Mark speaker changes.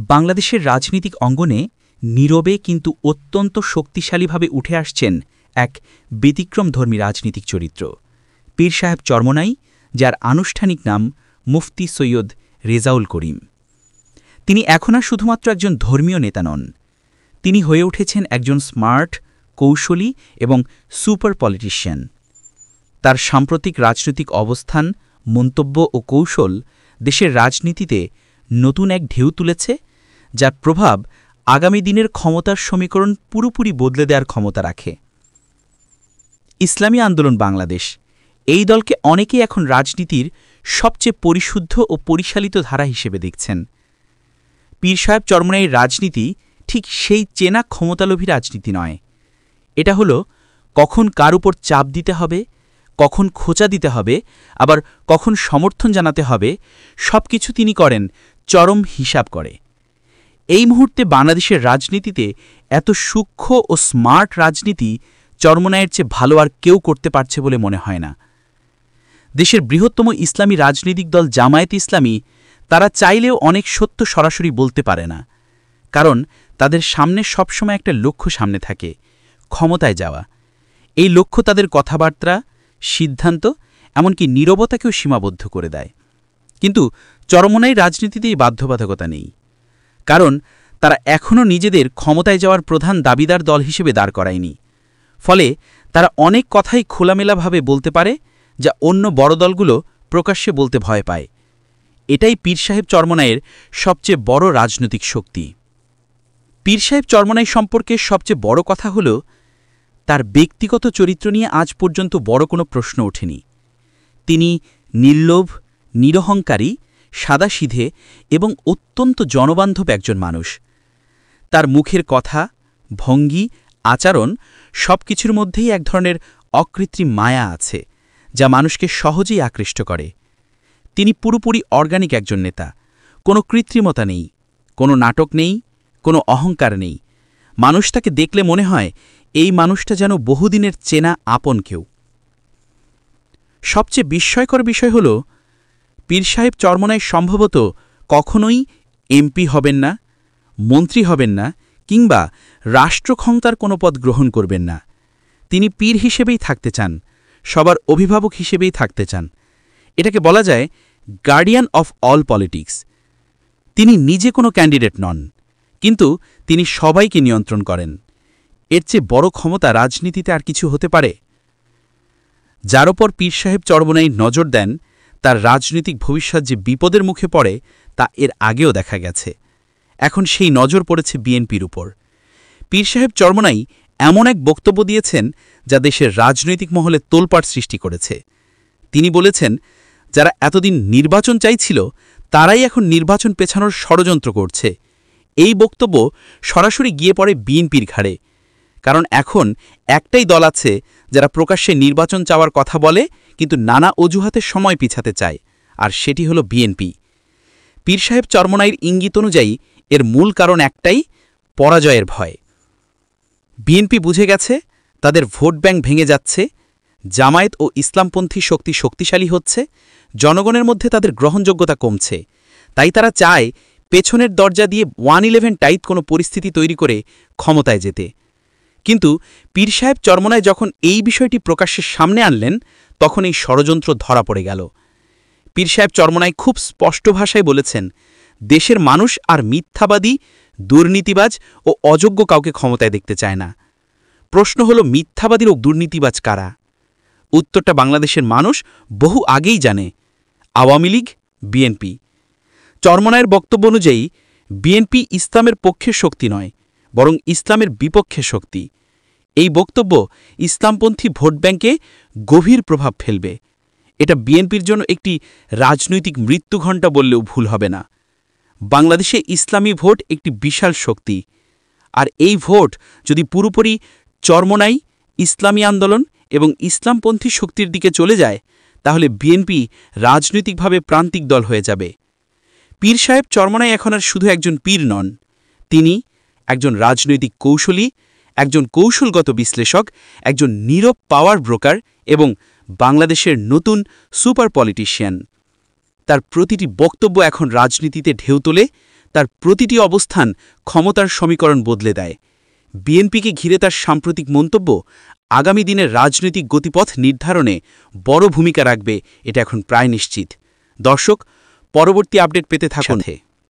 Speaker 1: বাংলাদেশের রাজনীতিক অঙ্গনে নীরবে কিন্তু অত্যন্ত শক্তিশালীভাবে উঠে আসছেন এক ব্যতিক্রমধর্মী রাজনীতিক চরিত্র, পীর সাহেব চরমোনাই, যার আনুষ্ঠানিক নাম মুফতি সৈয়দ রেজাউল করিম। তিনি এখন আর শুধুমাত্র একজন ধর্মীয় নেতা নন, তিনি হয়ে উঠেছেন একজন স্মার্ট, কৌশলী এবং সুপার পলিটিশিয়ান। তার সাম্প্রতিক রাজনৈতিক অবস্থান, মন্তব্য ও কৌশল দেশের রাজনীতিতে নতুন এক ঢেউ তুলেছে, যার প্রভাব আগামী দিনের ক্ষমতার সমীকরণ পুরোপুরি বদলে দেওয়ার ক্ষমতা রাখে। ইসলামী আন্দোলন বাংলাদেশ, এই দলকে অনেকেই এখন রাজনীতির সবচেয়ে পরিশুদ্ধ ও পরিশালিত ধারা হিসেবে দেখছেন। পীর সাহেব চরমোনাইয়ের রাজনীতি ঠিক সেই চেনা ক্ষমতালোভী রাজনীতি নয়। এটা হলো কখন কার উপর চাপ দিতে হবে, কখন খোঁচা দিতে হবে, আবার কখন সমর্থন জানাতে হবে, সব কিছু তিনি করেন চরম হিসাব করে। এই মুহূর্তে বাংলাদেশের রাজনীতিতে এত সূক্ষ্ম ও স্মার্ট রাজনীতি চরমোনাইয়ের চেয়ে ভালো আর কেউ করতে পারছে বলে মনে হয় না। দেশের বৃহত্তম ইসলামী রাজনৈতিক দল জামায়াতে ইসলামী, তারা চাইলেও অনেক সত্য সরাসরি বলতে পারে না, কারণ তাদের সামনে সবসময় একটা লক্ষ্য সামনে থাকে, ক্ষমতায় যাওয়া। এই লক্ষ্য তাদের কথাবার্তা, সিদ্ধান্ত, এমনকি নীরবতাকেও সীমাবদ্ধ করে দেয়। কিন্তু চরমোনাই রাজনীতিতে এই বাধ্যবাধকতা নেই, কারণ তারা এখনও নিজেদের ক্ষমতায় যাওয়ার প্রধান দাবিদার দল হিসেবে দাঁড় করায়নি। ফলে তারা অনেক কথাই খোলামেলাভাবে বলতে পারে, যা অন্য বড় দলগুলো প্রকাশ্যে বলতে ভয় পায়। এটাই পীর সাহেব চরমোনাইয়ের সবচেয়ে বড় রাজনৈতিক শক্তি। পীর সাহেব চরমোনাই সম্পর্কে সবচেয়ে বড় কথা হল, তার ব্যক্তিগত চরিত্র নিয়ে আজ পর্যন্ত বড় কোনো প্রশ্ন ওঠেনি। তিনি নির্লোভ, নিরহংকারী, সাদাসিধে এবং অত্যন্ত জনবান্ধব একজন মানুষ। তার মুখের কথা, ভঙ্গি, আচরণ সবকিছুর মধ্যেই এক ধরনের অকৃত্রিম মায়া আছে, যা মানুষকে সহজেই আকৃষ্ট করে। তিনি পুরোপুরি অর্গানিক একজন নেতা, কোনো কৃত্রিমতা নেই, কোনো নাটক নেই, কোনো অহংকার নেই। মানুষ তাকে দেখলে মনে হয় এই মানুষটা যেন বহুদিনের চেনা আপন কেউ। সবচেয়ে বিস্ময়কর বিষয় হল, পীর সাহেব চরমোনাই সম্ভবত কখনোই এমপি হবেন না, মন্ত্রী হবেন না, কিংবা রাষ্ট্রক্ষমতার কোনো পদ গ্রহণ করবেন না। তিনি পীর হিসেবেই থাকতে চান, সবার অভিভাবক হিসেবেই থাকতে চান। এটাকে বলা যায় গার্ডিয়ান অফ অল পলিটিক্স। তিনি নিজে কোনো ক্যান্ডিডেট নন, কিন্তু তিনি সবাইকে নিয়ন্ত্রণ করেন। এর চেয়ে বড় ক্ষমতা রাজনীতিতে আর কিছু হতে পারে? যার ওপর পীর সাহেব চরমোনাই নজর দেন, তার রাজনৈতিক ভবিষ্যৎ যে বিপদের মুখে পড়ে তা এর আগেও দেখা গেছে। এখন সেই নজর পড়েছে বিএনপির উপর। পীর সাহেব চরমোনাই এমন এক বক্তব্য দিয়েছেন, যা দেশের রাজনৈতিক মহলে তোলপাড় সৃষ্টি করেছে। তিনি বলেছেন, যারা এতদিন নির্বাচন চাইছিল, তারাই এখন নির্বাচন পেছানোর ষড়যন্ত্র করছে। এই বক্তব্য সরাসরি গিয়ে পড়ে বিএনপির ঘাড়ে, কারণ এখন একটাই দল আছে যারা প্রকাশ্যে নির্বাচন চাওয়ার কথা বলে, কিন্তু নানা অজুহাতে সময় পিছাতে চায়, আর সেটি হল বিএনপি। পীর সাহেব চরমোনাইয়ের ইঙ্গিত অনুযায়ী এর মূল কারণ একটাই, পরাজয়ের ভয়। বিএনপি বুঝে গেছে তাদের ভোট ব্যাংক ভেঙে যাচ্ছে, জামায়াত ও ইসলামপন্থী শক্তি শক্তিশালী হচ্ছে, জনগণের মধ্যে তাদের গ্রহণযোগ্যতা কমছে। তাই তারা চায় পেছনের দরজা দিয়ে 111 টাইপ কোনো পরিস্থিতি তৈরি করে ক্ষমতায় যেতে। কিন্তু পীর সাহেব চরমোনাই যখন এই বিষয়টি প্রকাশ্যের সামনে আনলেন, তখন এই ষড়যন্ত্র ধরা পড়ে গেল। পীর সাহেব চরমোনাই খুব স্পষ্ট ভাষায় বলেছেন, দেশের মানুষ আর মিথ্যাবাদী, দুর্নীতিবাজ ও অযোগ্য কাউকে ক্ষমতায় দেখতে চায় না। প্রশ্ন হল, মিথ্যাবাদীর ও দুর্নীতিবাজ কারা? উত্তরটা বাংলাদেশের মানুষ বহু আগেই জানে, আওয়ামী লীগ, বিএনপি। চরমোনাইয়ের বক্তব্য অনুযায়ী বিএনপি ইসলামের পক্ষের শক্তি নয়, বরং ইসলামের বিপক্ষে শক্তি। এই বক্তব্য ইসলামপন্থী ভোট ব্যাংকে গভীর প্রভাব ফেলবে। এটা বিএনপির জন্য একটি রাজনৈতিক মৃত্যুঘণ্টা বললেও ভুল হবে না। বাংলাদেশে ইসলামী ভোট একটি বিশাল শক্তি, আর এই ভোট যদি পুরোপুরি চরমোনাই, ইসলামী আন্দোলন এবং ইসলামপন্থী শক্তির দিকে চলে যায়, তাহলে বিএনপি রাজনৈতিকভাবে প্রান্তিক দল হয়ে যাবে। পীর সাহেব চরমোনাই এখন আর শুধু একজন পীর নন, তিনি একজন রাজনৈতিক কৌশলী, একজন কৌশলগত বিশ্লেষক, একজন নীরব পাওয়ার ব্রোকার এবং বাংলাদেশের নতুন সুপার পলিটিশিয়ান। তার প্রতিটি বক্তব্য এখন রাজনীতিতে ঢেউ তোলে, তার প্রতিটি অবস্থান ক্ষমতার সমীকরণ বদলে দেয়। বিএনপিকে ঘিরে তার সাম্প্রতিক মন্তব্য আগামী দিনের রাজনৈতিক গতিপথ নির্ধারণে বড় ভূমিকা রাখবে, এটা এখন প্রায় নিশ্চিত। দর্শক, পরবর্তী আপডেট পেতে থাকুন।